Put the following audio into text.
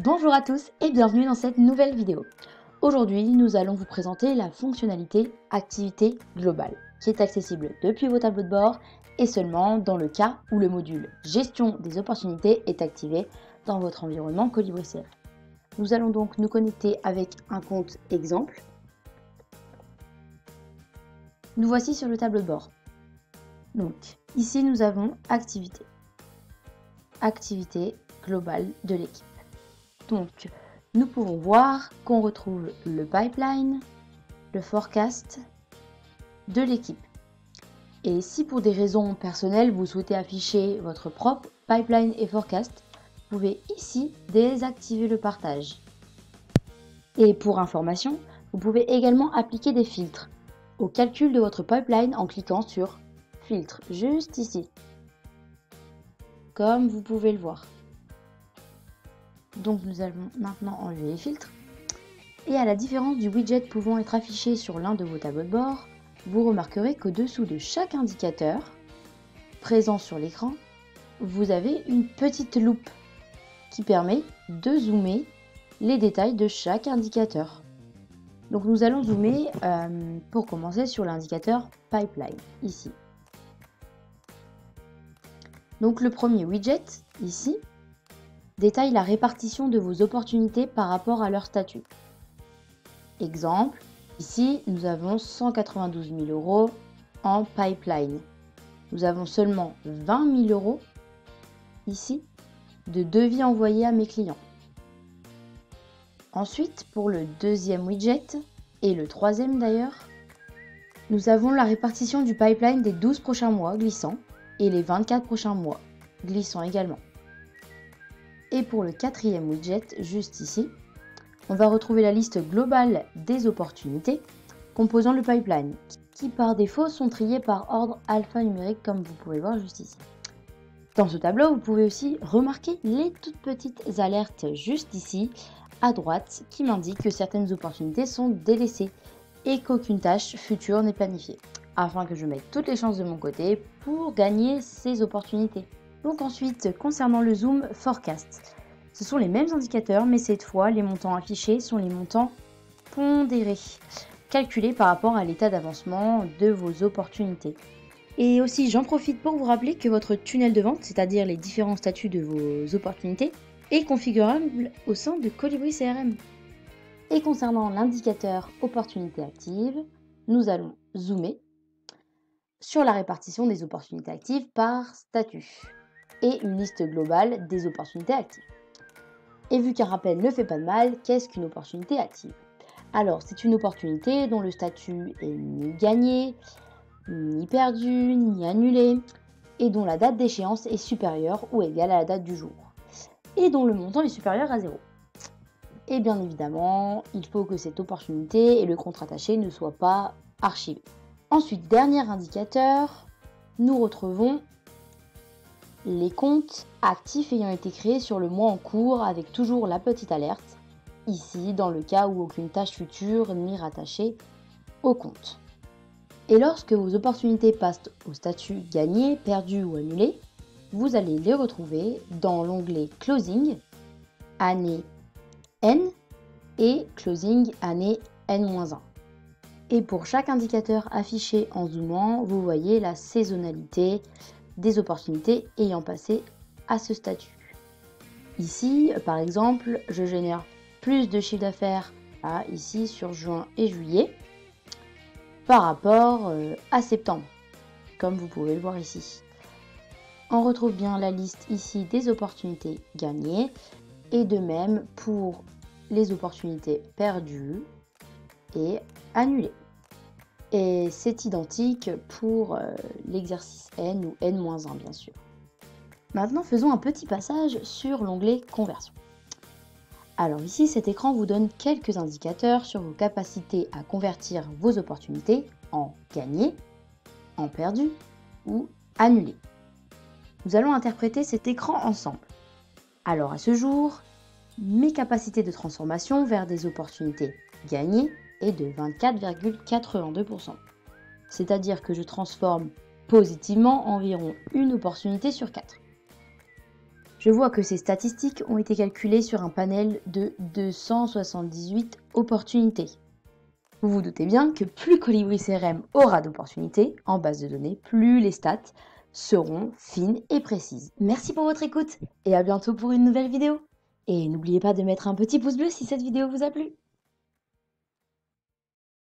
Bonjour à tous et bienvenue dans cette nouvelle vidéo. Aujourd'hui, nous allons vous présenter la fonctionnalité Activité globale qui est accessible depuis vos tableaux de bord et seulement dans le cas où le module Gestion des opportunités est activé dans votre environnement Colibri CRM. Nous allons donc nous connecter avec un compte exemple. Nous voici sur le tableau de bord. Donc ici, nous avons Activité globale de l'équipe. Donc, nous pouvons voir qu'on retrouve le pipeline, le forecast de l'équipe. Et si pour des raisons personnelles, vous souhaitez afficher votre propre pipeline et forecast, vous pouvez ici désactiver le partage. Et pour information, vous pouvez également appliquer des filtres au calcul de votre pipeline en cliquant sur Filtre, juste ici, comme vous pouvez le voir. Donc nous allons maintenant enlever les filtres. Et à la différence du widget pouvant être affiché sur l'un de vos tableaux de bord, vous remarquerez qu'au-dessous de chaque indicateur présent sur l'écran, vous avez une petite loupe qui permet de zoomer les détails de chaque indicateur. Donc nous allons zoomer pour commencer sur l'indicateur Pipeline, ici. Donc le premier widget, ici, détaille la répartition de vos opportunités par rapport à leur statut. Exemple, ici nous avons 192 000 € en pipeline. Nous avons seulement 20 000 € ici de devis envoyés à mes clients. Ensuite, pour le deuxième widget et le troisième d'ailleurs, nous avons la répartition du pipeline des 12 prochains mois glissant et les 24 prochains mois glissant également. Et pour le quatrième widget, juste ici, on va retrouver la liste globale des opportunités composant le pipeline, qui par défaut sont triées par ordre alphanumérique comme vous pouvez voir juste ici. Dans ce tableau, vous pouvez aussi remarquer les toutes petites alertes juste ici, à droite, qui m'indiquent que certaines opportunités sont délaissées et qu'aucune tâche future n'est planifiée, afin que je mette toutes les chances de mon côté pour gagner ces opportunités. Donc ensuite, concernant le zoom forecast, ce sont les mêmes indicateurs, mais cette fois, les montants affichés sont les montants pondérés, calculés par rapport à l'état d'avancement de vos opportunités. Et aussi, j'en profite pour vous rappeler que votre tunnel de vente, c'est-à-dire les différents statuts de vos opportunités, est configurable au sein de Colibri CRM. Et concernant l'indicateur opportunités actives, nous allons zoomer sur la répartition des opportunités actives par statut et une liste globale des opportunités actives. Et vu qu'un rappel ne fait pas de mal, qu'est-ce qu'une opportunité active? Alors, c'est une opportunité dont le statut est ni gagné, ni perdu, ni annulé, et dont la date d'échéance est supérieure ou égale à la date du jour, et dont le montant est supérieur à 0. Et bien évidemment, il faut que cette opportunité et le compte rattaché ne soient pas archivés. Ensuite, dernier indicateur, nous retrouvons les comptes actifs ayant été créés sur le mois en cours avec toujours la petite alerte, ici dans le cas où aucune tâche future n'est rattachée au compte. Et lorsque vos opportunités passent au statut gagné, perdu ou annulé, vous allez les retrouver dans l'onglet Closing, année N et Closing année N-1. Et pour chaque indicateur affiché en zoomant, vous voyez la saisonnalité des opportunités ayant passé à ce statut. Ici, par exemple, je génère plus de chiffre d'affaires ici sur juin et juillet par rapport à septembre, comme vous pouvez le voir ici. On retrouve bien la liste ici des opportunités gagnées et de même pour les opportunités perdues et annulées. Et c'est identique pour l'exercice N ou N-1 bien sûr. Maintenant, faisons un petit passage sur l'onglet Conversion. Alors ici, cet écran vous donne quelques indicateurs sur vos capacités à convertir vos opportunités en gagné, en perdu ou annulé. Nous allons interpréter cet écran ensemble. Alors à ce jour, mes capacités de transformation vers des opportunités gagnées est de 24,82%. C'est-à-dire que je transforme positivement environ une opportunité sur 4. Je vois que ces statistiques ont été calculées sur un panel de 278 opportunités. Vous vous doutez bien que plus Colibri CRM aura d'opportunités en base de données, plus les stats seront fines et précises. Merci pour votre écoute et à bientôt pour une nouvelle vidéo. Et n'oubliez pas de mettre un petit pouce bleu si cette vidéo vous a plu.